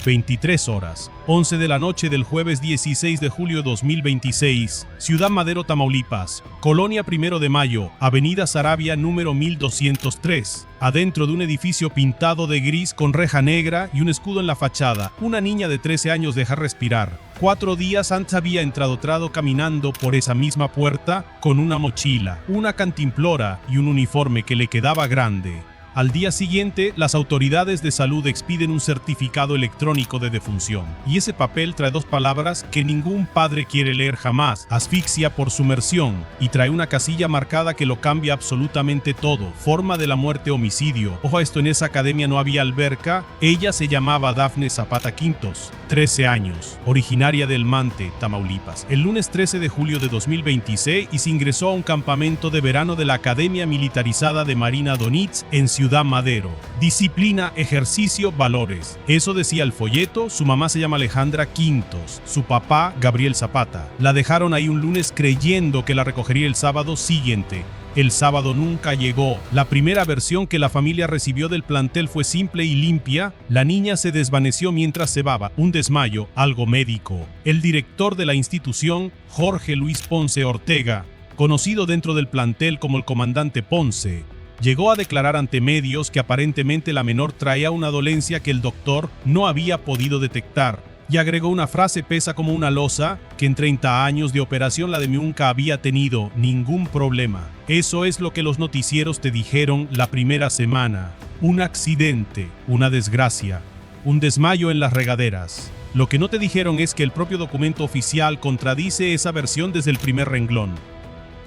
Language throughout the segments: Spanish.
23 horas, 11 de la noche del jueves 16 de julio 2026, Ciudad Madero, Tamaulipas, Colonia 1 de Mayo, Avenida Saravia número 1203. Adentro de un edificio pintado de gris con reja negra y un escudo en la fachada, una niña de 13 años deja respirar. 4 días antes había entrado caminando por esa misma puerta con una mochila, una cantimplora y un uniforme que le quedaba grande. Al día siguiente, las autoridades de salud expiden un certificado electrónico de defunción. Y ese papel trae 2 palabras que ningún padre quiere leer jamás: asfixia por sumersión. Y trae una casilla marcada que lo cambia absolutamente todo. Forma de la muerte: homicidio. Ojo a esto, en esa academia no había alberca. Ella se llamaba Dafne Zapata Quintos, 13 años, originaria del Mante, Tamaulipas. El lunes 13 de julio de 2026 y se ingresó a un campamento de verano de la Academia Militarizada de Marina Donitz en Ciudad Madero. Disciplina, ejercicio, valores. Eso decía el folleto. Su mamá se llama Alejandra Quintos, su papá Gabriel Zapata. La dejaron ahí un lunes creyendo que la recogería el sábado siguiente. El sábado nunca llegó. La primera versión que la familia recibió del plantel fue simple y limpia. La niña se desvaneció mientras cebaba, un desmayo, algo médico. El director de la institución, Jorge Luis Ponce Ortega, conocido dentro del plantel como el comandante Ponce, llegó a declarar ante medios que aparentemente la menor traía una dolencia que el doctor no había podido detectar. Y agregó una frase pesa como una losa, que en 30 años de operación la de nunca había tenido ningún problema. Eso es lo que los noticieros te dijeron la primera semana. Un accidente, una desgracia, un desmayo en las regaderas. Lo que no te dijeron es que el propio documento oficial contradice esa versión desde el primer renglón.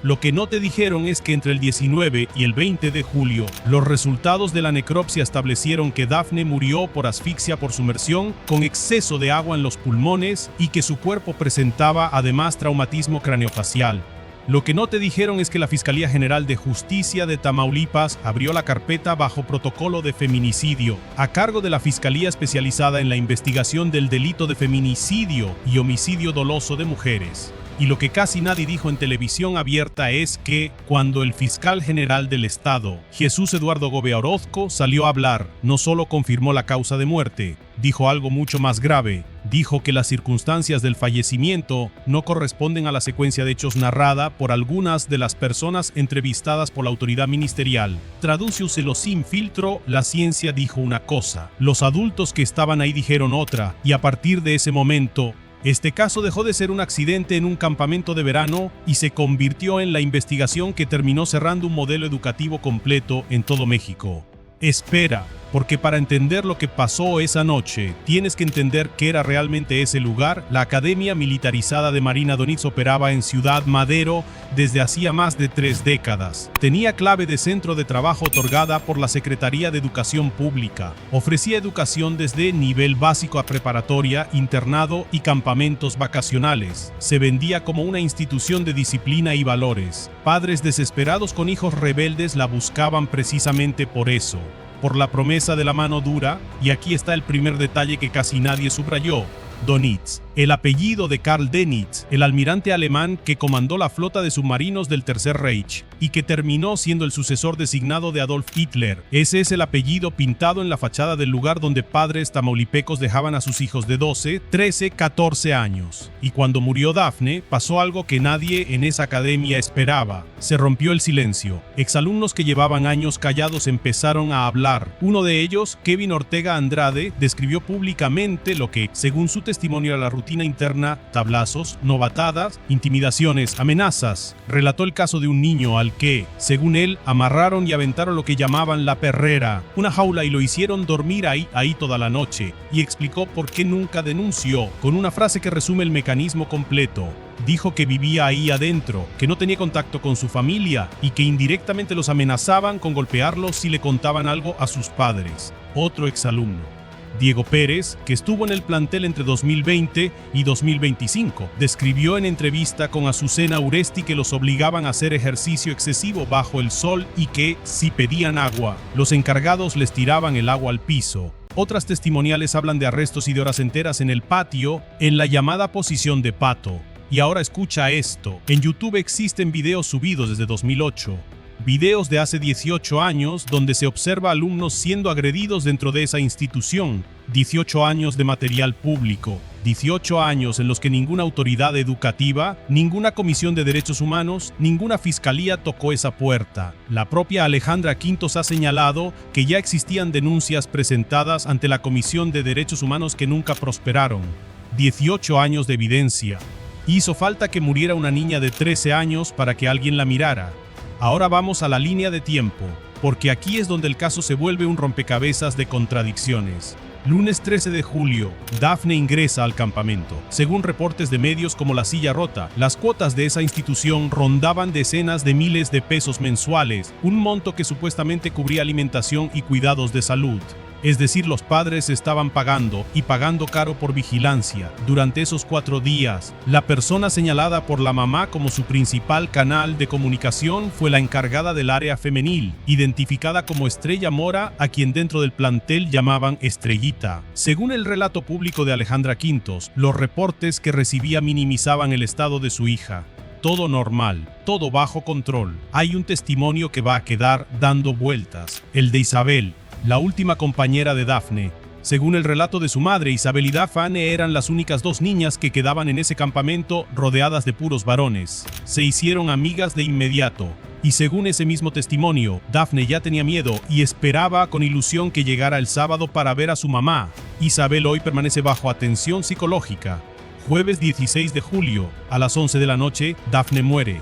Lo que no te dijeron es que entre el 19 y el 20 de julio, los resultados de la necropsia establecieron que Dafne murió por asfixia por sumersión con exceso de agua en los pulmones y que su cuerpo presentaba además traumatismo craneofacial. Lo que no te dijeron es que la Fiscalía General de Justicia de Tamaulipas abrió la carpeta bajo protocolo de feminicidio, a cargo de la Fiscalía Especializada en la Investigación del Delito de Feminicidio y Homicidio Doloso de Mujeres. Y lo que casi nadie dijo en televisión abierta es que, cuando el fiscal general del estado, Jesús Eduardo Gobea Orozco, salió a hablar, no solo confirmó la causa de muerte, dijo algo mucho más grave. Dijo que las circunstancias del fallecimiento no corresponden a la secuencia de hechos narrada por algunas de las personas entrevistadas por la autoridad ministerial. Tradúciuselo sin filtro: la ciencia dijo una cosa, los adultos que estaban ahí dijeron otra, y a partir de ese momento, este caso dejó de ser un accidente en un campamento de verano y se convirtió en la investigación que terminó cerrando un modelo educativo completo en todo México. Espera, porque para entender lo que pasó esa noche, tienes que entender qué era realmente ese lugar. La Academia Militarizada de Marina Donitz operaba en Ciudad Madero desde hacía más de 3 décadas. Tenía clave de centro de trabajo otorgada por la Secretaría de Educación Pública. Ofrecía educación desde nivel básico a preparatoria, internado y campamentos vacacionales. Se vendía como una institución de disciplina y valores. Padres desesperados con hijos rebeldes la buscaban precisamente por eso, por la promesa de la mano dura. Y aquí está el primer detalle que casi nadie subrayó: Donitz, el apellido de Karl Dönitz, el almirante alemán que comandó la flota de submarinos del Tercer Reich y que terminó siendo el sucesor designado de Adolf Hitler. Ese es el apellido pintado en la fachada del lugar donde padres tamaulipecos dejaban a sus hijos de 12, 13, 14 años. Y cuando murió Dafne, pasó algo que nadie en esa academia esperaba. Se rompió el silencio. Exalumnos que llevaban años callados empezaron a hablar. Uno de ellos, Kevin Ortega Andrade, describió públicamente lo que, según su testimonio, era la rutina interna: tablazos, novatadas, intimidaciones, amenazas. Relató el caso de un niño al que, según él, amarraron y aventaron lo que llamaban la perrera, una jaula, y lo hicieron dormir ahí toda la noche. Y explicó por qué nunca denunció, con una frase que resume el mecanismo completo. Dijo que vivía ahí adentro, que no tenía contacto con su familia y que indirectamente los amenazaban con golpearlos si le contaban algo a sus padres. Otro exalumno, Diego Pérez, que estuvo en el plantel entre 2020 y 2025, describió en entrevista con Azucena Uresti que los obligaban a hacer ejercicio excesivo bajo el sol y que, si pedían agua, los encargados les tiraban el agua al piso. Otras testimoniales hablan de arrestos y de horas enteras en el patio, en la llamada posición de pato. Y ahora escucha esto: en YouTube existen videos subidos desde 2008. videos de hace 18 años donde se observa alumnos siendo agredidos dentro de esa institución, 18 años de material público, 18 años en los que ninguna autoridad educativa, ninguna comisión de derechos humanos, ninguna fiscalía tocó esa puerta. La propia Alejandra Quintos ha señalado que ya existían denuncias presentadas ante la Comisión de Derechos Humanos que nunca prosperaron. 18 años de evidencia. Hizo falta que muriera una niña de 13 años para que alguien la mirara. Ahora vamos a la línea de tiempo, porque aquí es donde el caso se vuelve un rompecabezas de contradicciones. Lunes 13 de julio, Dafne ingresa al campamento. Según reportes de medios como La Silla Rota, las cuotas de esa institución rondaban decenas de miles de pesos mensuales, un monto que supuestamente cubría alimentación y cuidados de salud. Es decir, los padres estaban pagando, y pagando caro por vigilancia. Durante esos 4 días, la persona señalada por la mamá como su principal canal de comunicación fue la encargada del área femenil, identificada como Estrella Mora, a quien dentro del plantel llamaban Estrellita. Según el relato público de Alejandra Quintos, los reportes que recibía minimizaban el estado de su hija. Todo normal, todo bajo control. Hay un testimonio que va a quedar dando vueltas, el de Isabel, la última compañera de Dafne. Según el relato de su madre, Isabel y Dafne eran las únicas 2 niñas que quedaban en ese campamento rodeadas de puros varones. Se hicieron amigas de inmediato. Y según ese mismo testimonio, Dafne ya tenía miedo y esperaba con ilusión que llegara el sábado para ver a su mamá. Isabel hoy permanece bajo atención psicológica. Jueves 16 de julio, a las 11 de la noche, Dafne muere.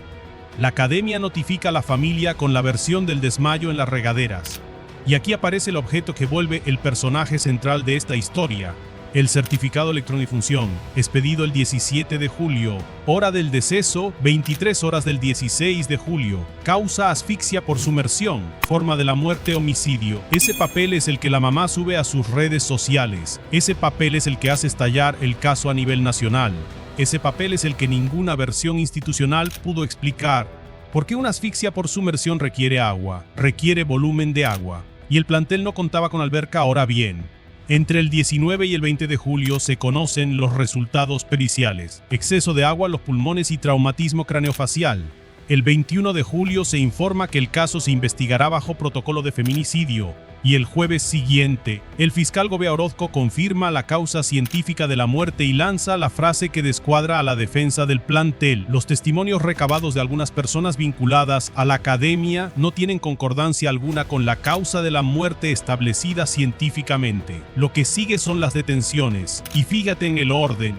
La academia notifica a la familia con la versión del desmayo en las regaderas. Y aquí aparece el objeto que vuelve el personaje central de esta historia, el certificado electronifunción, expedido el 17 de julio, hora del deceso, 23 horas del 16 de julio, causa asfixia por sumersión, forma de la muerte homicidio. Ese papel es el que la mamá sube a sus redes sociales, ese papel es el que hace estallar el caso a nivel nacional, ese papel es el que ninguna versión institucional pudo explicar. ¿Por qué una asfixia por sumersión requiere agua? Requiere volumen de agua. Y el plantel no contaba con alberca. Ahora bien, entre el 19 y el 20 de julio se conocen los resultados periciales: exceso de agua en los pulmones y traumatismo craneofacial. El 21 de julio se informa que el caso se investigará bajo protocolo de feminicidio. Y el jueves siguiente, el fiscal Gobea Orozco confirma la causa científica de la muerte y lanza la frase que descuadra a la defensa del plantel. Los testimonios recabados de algunas personas vinculadas a la academia no tienen concordancia alguna con la causa de la muerte establecida científicamente. Lo que sigue son las detenciones. Y fíjate en el orden.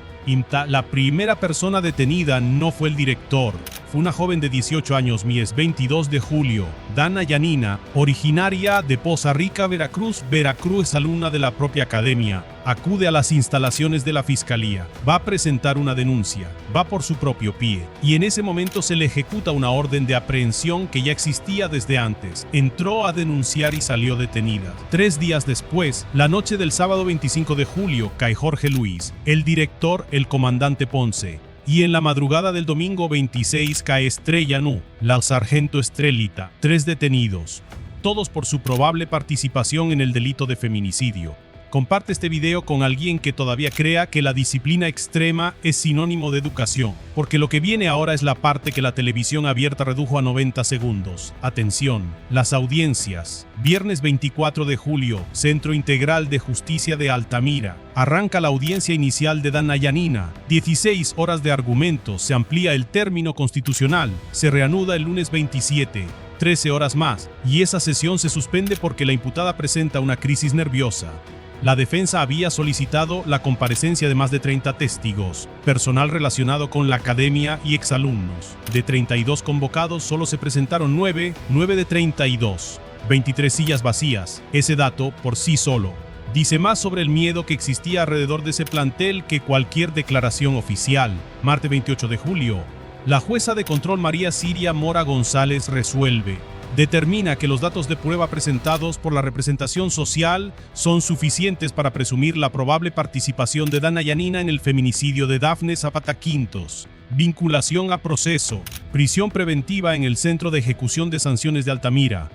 La primera persona detenida no fue el director, fue una joven de 18 años, mies 22 de julio, Dana Yanina, originaria de Poza Rica, Veracruz. Veracruz es alumna de la propia academia, acude a las instalaciones de la fiscalía, va a presentar una denuncia, va por su propio pie, y en ese momento se le ejecuta una orden de aprehensión que ya existía desde antes. Entró a denunciar y salió detenida. 3 días después, la noche del sábado 25 de julio, cae Jorge Luis, el director, el comandante Ponce, y en la madrugada del domingo 26 cae Estrella Nu, la sargento Estrelita. 3 detenidos, todos por su probable participación en el delito de feminicidio. Comparte este video con alguien que todavía crea que la disciplina extrema es sinónimo de educación, porque lo que viene ahora es la parte que la televisión abierta redujo a 90 segundos. Atención, las audiencias. Viernes 24 de julio, Centro Integral de Justicia de Altamira. Arranca la audiencia inicial de Dana Yanina. 16 horas de argumentos, se amplía el término constitucional. Se reanuda el lunes 27. 13 horas más, y esa sesión se suspende porque la imputada presenta una crisis nerviosa. La defensa había solicitado la comparecencia de más de 30 testigos, personal relacionado con la academia y exalumnos. De 32 convocados, solo se presentaron 9 de 32. 23 sillas vacías. Ese dato, por sí solo, dice más sobre el miedo que existía alrededor de ese plantel que cualquier declaración oficial. Martes 28 de julio, la jueza de control María Siria Mora González resuelve. Determina que los datos de prueba presentados por la representación social son suficientes para presumir la probable participación de Dana Yanina en el feminicidio de Dafne Zapata Quintos. Vinculación a proceso, prisión preventiva en el Centro de Ejecución de Sanciones de Altamira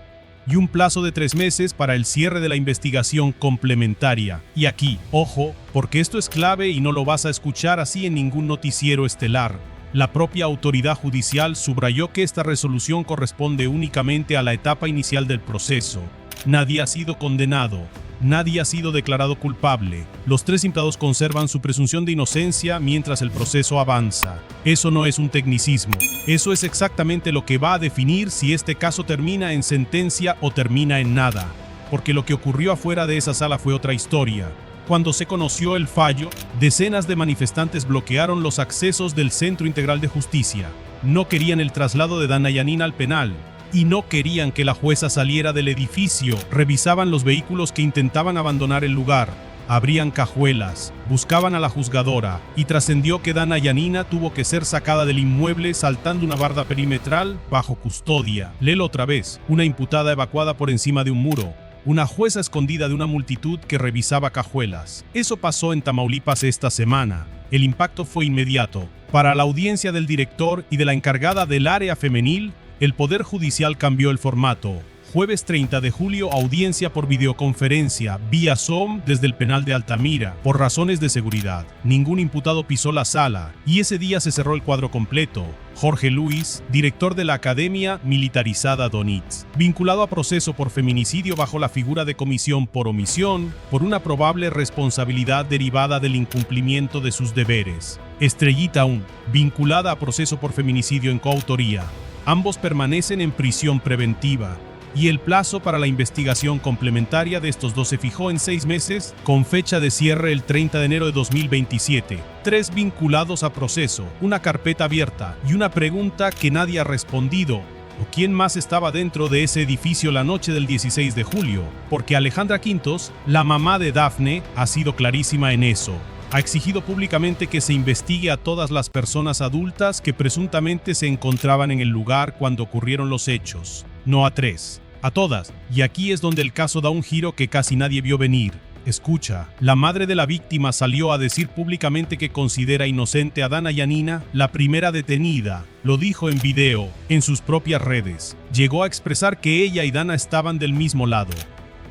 y un plazo de 3 meses para el cierre de la investigación complementaria. Y aquí, ojo, porque esto es clave y no lo vas a escuchar así en ningún noticiero estelar. La propia autoridad judicial subrayó que esta resolución corresponde únicamente a la etapa inicial del proceso. Nadie ha sido condenado. Nadie ha sido declarado culpable. Los 3 imputados conservan su presunción de inocencia mientras el proceso avanza. Eso no es un tecnicismo. Eso es exactamente lo que va a definir si este caso termina en sentencia o termina en nada. Porque lo que ocurrió afuera de esa sala fue otra historia. Cuando se conoció el fallo, decenas de manifestantes bloquearon los accesos del Centro Integral de Justicia. No querían el traslado de Dana Yanina al penal. Y no querían que la jueza saliera del edificio. Revisaban los vehículos que intentaban abandonar el lugar. Abrían cajuelas, buscaban a la juzgadora y trascendió que Dana Yanina tuvo que ser sacada del inmueble saltando una barda perimetral bajo custodia. Léelo otra vez. Una imputada evacuada por encima de un muro. Una jueza escondida de una multitud que revisaba cajuelas. Eso pasó en Tamaulipas esta semana. El impacto fue inmediato. Para la audiencia del director y de la encargada del área femenil, el Poder Judicial cambió el formato. Jueves 30 de julio, audiencia por videoconferencia, vía Zoom desde el penal de Altamira, por razones de seguridad. Ningún imputado pisó la sala, y ese día se cerró el cuadro completo. Jorge Luis, director de la Academia Militarizada Donitz, vinculado a proceso por feminicidio bajo la figura de comisión por omisión, por una probable responsabilidad derivada del incumplimiento de sus deberes. Estrellita 1, vinculada a proceso por feminicidio en coautoría. Ambos permanecen en prisión preventiva. Y el plazo para la investigación complementaria de estos dos se fijó en 6 meses, con fecha de cierre el 30 de enero de 2027. 3 vinculados a proceso, una carpeta abierta y una pregunta que nadie ha respondido. ¿O quién más estaba dentro de ese edificio la noche del 16 de julio? Porque Alejandra Quintos, la mamá de Dafne, ha sido clarísima en eso. Ha exigido públicamente que se investigue a todas las personas adultas que presuntamente se encontraban en el lugar cuando ocurrieron los hechos. No a 3. A todas, y aquí es donde el caso da un giro que casi nadie vio venir. Escucha, la madre de la víctima salió a decir públicamente que considera inocente a Dana Yanina, la primera detenida. Lo dijo en video, en sus propias redes. Llegó a expresar que ella y Dana estaban del mismo lado.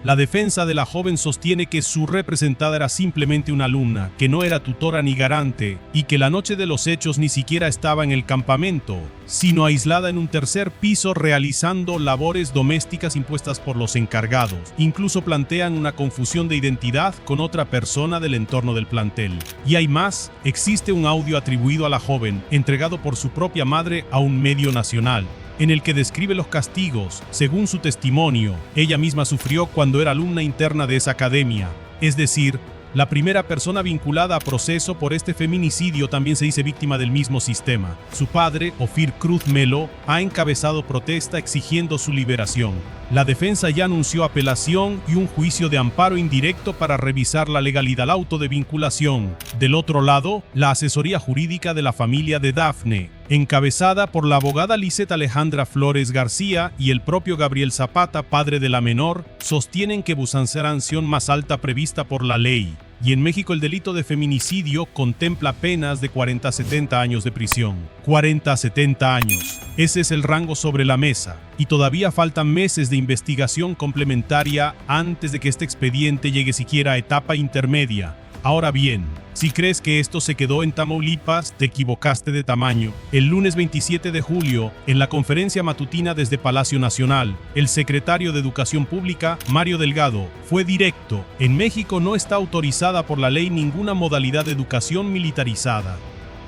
La defensa de la joven sostiene que su representada era simplemente una alumna, que no era tutora ni garante, y que la noche de los hechos ni siquiera estaba en el campamento, sino aislada en un tercer piso realizando labores domésticas impuestas por los encargados. Incluso plantean una confusión de identidad con otra persona del entorno del plantel. Y hay más, existe un audio atribuido a la joven, entregado por su propia madre a un medio nacional, en el que describe los castigos, según su testimonio, ella misma sufrió cuando era alumna interna de esa academia. Es decir, la primera persona vinculada a proceso por este feminicidio también se dice víctima del mismo sistema. Su padre, Ofir Cruz Melo, ha encabezado protesta exigiendo su liberación. La defensa ya anunció apelación y un juicio de amparo indirecto para revisar la legalidad del auto de vinculación. Del otro lado, la asesoría jurídica de la familia de Dafne, encabezada por la abogada Lisette Alejandra Flores García y el propio Gabriel Zapata, padre de la menor, sostienen que buscan sanción más alta prevista por la ley. Y en México el delito de feminicidio contempla penas de 40 a 70 años de prisión. 40 a 70 años. Ese es el rango sobre la mesa. Y todavía faltan meses de investigación complementaria antes de que este expediente llegue siquiera a etapa intermedia. Ahora bien, si crees que esto se quedó en Tamaulipas, te equivocaste de tamaño. El lunes 27 de julio, en la conferencia matutina desde Palacio Nacional, el secretario de Educación Pública, Mario Delgado, fue directo. En México no está autorizada por la ley ninguna modalidad de educación militarizada.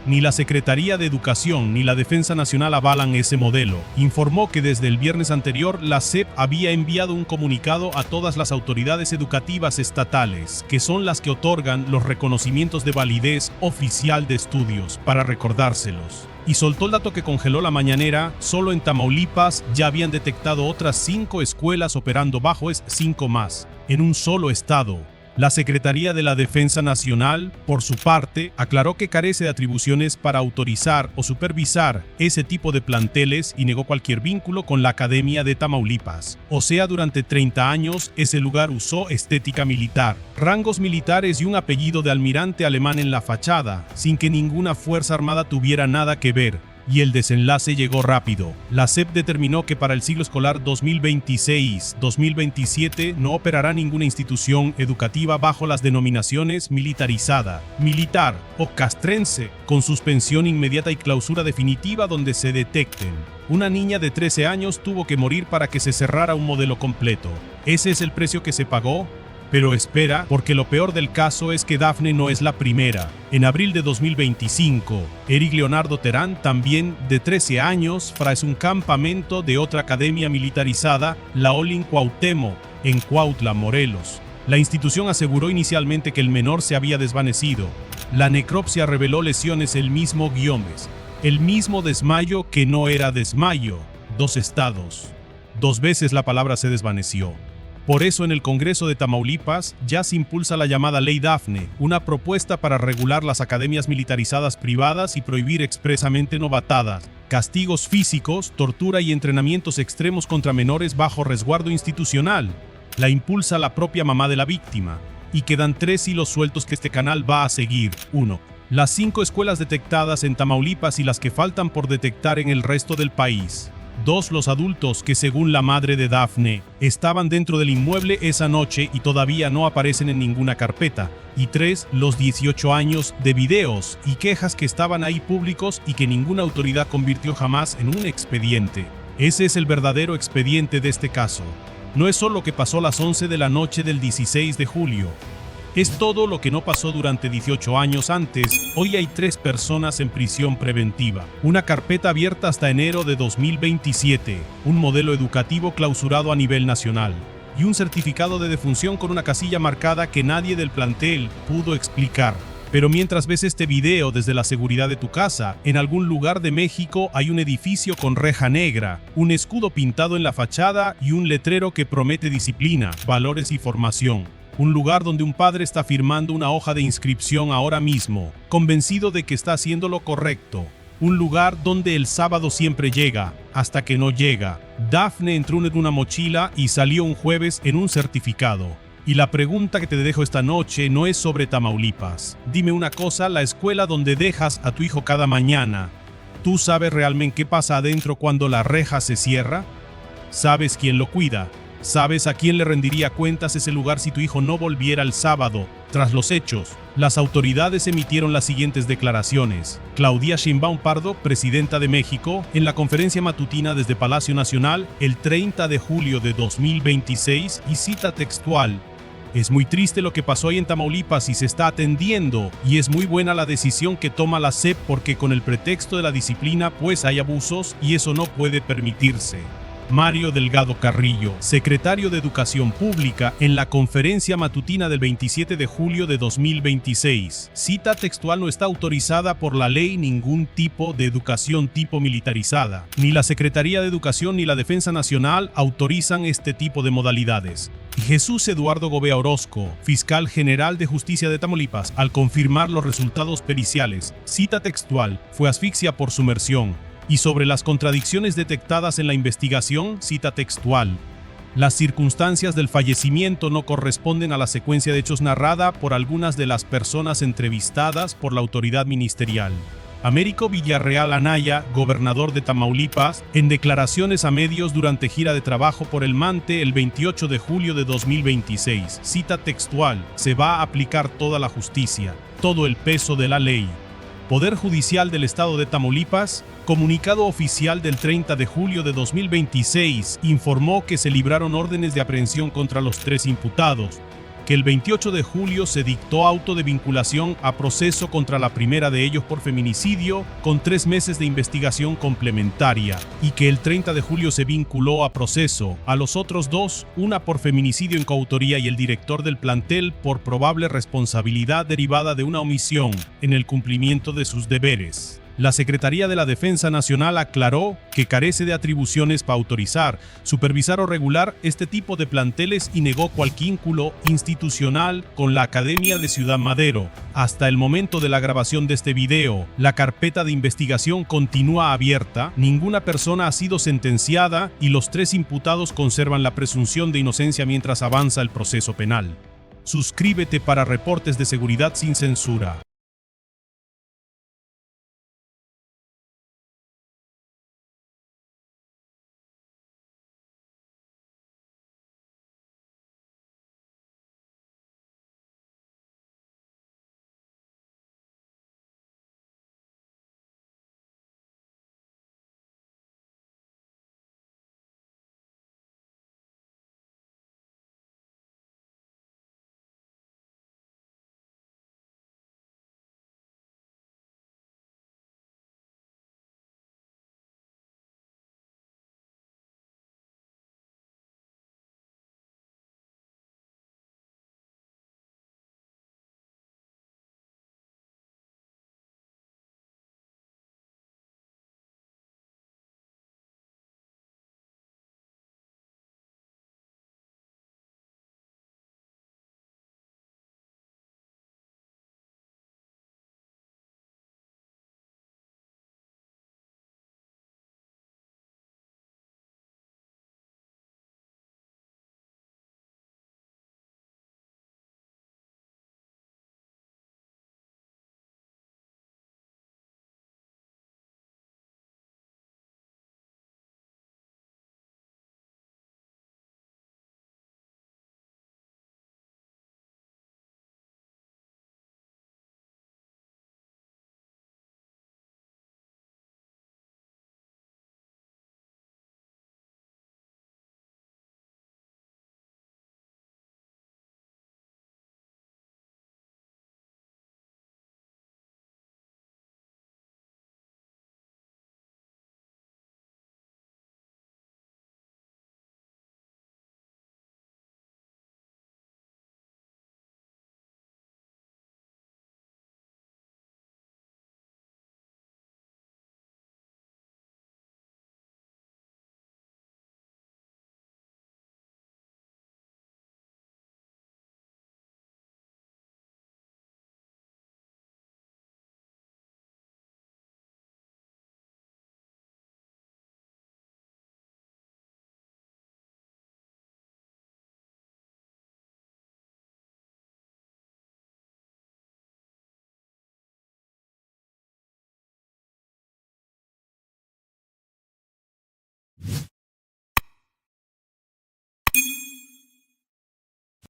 Ni la Secretaría de Educación ni la Defensa Nacional avalan ese modelo. Informó que desde el viernes anterior la SEP había enviado un comunicado a todas las autoridades educativas estatales, que son las que otorgan los reconocimientos de validez oficial de estudios, para recordárselos. Y soltó el dato que congeló la mañanera. Solo en Tamaulipas ya habían detectado otras 5 escuelas operando bajo 5 más, en un solo estado. La Secretaría de la Defensa Nacional, por su parte, aclaró que carece de atribuciones para autorizar o supervisar ese tipo de planteles y negó cualquier vínculo con la Academia de Tamaulipas. O sea, durante 30 años, ese lugar usó estética militar, rangos militares y un apellido de almirante alemán en la fachada, sin que ninguna fuerza armada tuviera nada que ver. y el desenlace llegó rápido. La SEP determinó que para el ciclo escolar 2026-2027 no operará ninguna institución educativa bajo las denominaciones militarizada, militar o castrense, con suspensión inmediata y clausura definitiva donde se detecten. Una niña de 13 años tuvo que morir para que se cerrara un modelo completo. ¿Ese es el precio que se pagó? Pero espera, porque lo peor del caso es que Dafne no es la primera. En abril de 2025, Eric Leonardo Terán, también de 13 años, tras un campamento de otra academia militarizada, la Olin Cuauhtémoc, en Cuautla, Morelos. La institución aseguró inicialmente que el menor se había desvanecido. La necropsia reveló lesiones el mismo Guiomes, el mismo desmayo que no era desmayo, 2 estados. 2 veces la palabra se desvaneció. Por eso en el Congreso de Tamaulipas ya se impulsa la llamada Ley Dafne, una propuesta para regular las academias militarizadas privadas y prohibir expresamente novatadas, castigos físicos, tortura y entrenamientos extremos contra menores bajo resguardo institucional. La impulsa la propia mamá de la víctima. Y quedan 3 hilos sueltos que este canal va a seguir. 1. Las 5 escuelas detectadas en Tamaulipas y las que faltan por detectar en el resto del país. 2. Los adultos que, según la madre de Dafne, estaban dentro del inmueble esa noche y todavía no aparecen en ninguna carpeta. Y 3. Los 18 años de videos y quejas que estaban ahí públicos y que ninguna autoridad convirtió jamás en un expediente. Ese es el verdadero expediente de este caso. No es solo lo que pasó a las 11 de la noche del 16 de julio. Es todo lo que no pasó durante 18 años antes. Hoy hay 3 personas en prisión preventiva, una carpeta abierta hasta enero de 2027, un modelo educativo clausurado a nivel nacional y un certificado de defunción con una casilla marcada que nadie del plantel pudo explicar. Pero mientras ves este video desde la seguridad de tu casa, en algún lugar de México hay un edificio con reja negra, un escudo pintado en la fachada y un letrero que promete disciplina, valores y formación. Un lugar donde un padre está firmando una hoja de inscripción ahora mismo, convencido de que está haciendo lo correcto. Un lugar donde el sábado siempre llega, hasta que no llega. Dafne entró en una mochila y salió un jueves en un certificado. Y la pregunta que te dejo esta noche no es sobre Tamaulipas. Dime una cosa, la escuela donde dejas a tu hijo cada mañana, ¿tú sabes realmente qué pasa adentro cuando la reja se cierra? ¿Sabes quién lo cuida? ¿Sabes a quién le rendiría cuentas ese lugar si tu hijo no volviera el sábado? Tras los hechos, las autoridades emitieron las siguientes declaraciones. Claudia Sheinbaum Pardo, presidenta de México, en la conferencia matutina desde Palacio Nacional el 30 de julio de 2026, y cita textual: "Es muy triste lo que pasó ahí en Tamaulipas y se está atendiendo, y es muy buena la decisión que toma la SEP porque con el pretexto de la disciplina pues hay abusos y eso no puede permitirse". Mario Delgado Carrillo, secretario de Educación Pública, en la conferencia matutina del 27 de julio de 2026, cita textual: "No está autorizada por la ley ningún tipo de educación tipo militarizada. Ni la Secretaría de Educación ni la Defensa Nacional autorizan este tipo de modalidades". Jesús Eduardo Gobea Orozco, fiscal general de Justicia de Tamaulipas, al confirmar los resultados periciales, cita textual: "Fue asfixia por sumersión". Y sobre las contradicciones detectadas en la investigación, cita textual: "Las circunstancias del fallecimiento no corresponden a la secuencia de hechos narrada por algunas de las personas entrevistadas por la autoridad ministerial". Américo Villarreal Anaya, gobernador de Tamaulipas, en declaraciones a medios durante gira de trabajo por el MANTE el 28 de julio de 2026, cita textual: "Se va a aplicar toda la justicia, todo el peso de la ley". Poder Judicial del Estado de Tamaulipas, comunicado oficial del 30 de julio de 2026, informó que se libraron órdenes de aprehensión contra los 3 imputados, que el 28 de julio se dictó auto de vinculación a proceso contra la primera de ellos por feminicidio, con 3 meses de investigación complementaria, y que el 30 de julio se vinculó a proceso a los otros 2, una por feminicidio en coautoría y el director del plantel por probable responsabilidad derivada de una omisión en el cumplimiento de sus deberes. La Secretaría de la Defensa Nacional aclaró que carece de atribuciones para autorizar, supervisar o regular este tipo de planteles y negó cualquier vínculo institucional con la Academia de Ciudad Madero. Hasta el momento de la grabación de este video, la carpeta de investigación continúa abierta, ninguna persona ha sido sentenciada y los 3 imputados conservan la presunción de inocencia mientras avanza el proceso penal. Suscríbete para reportes de seguridad sin censura.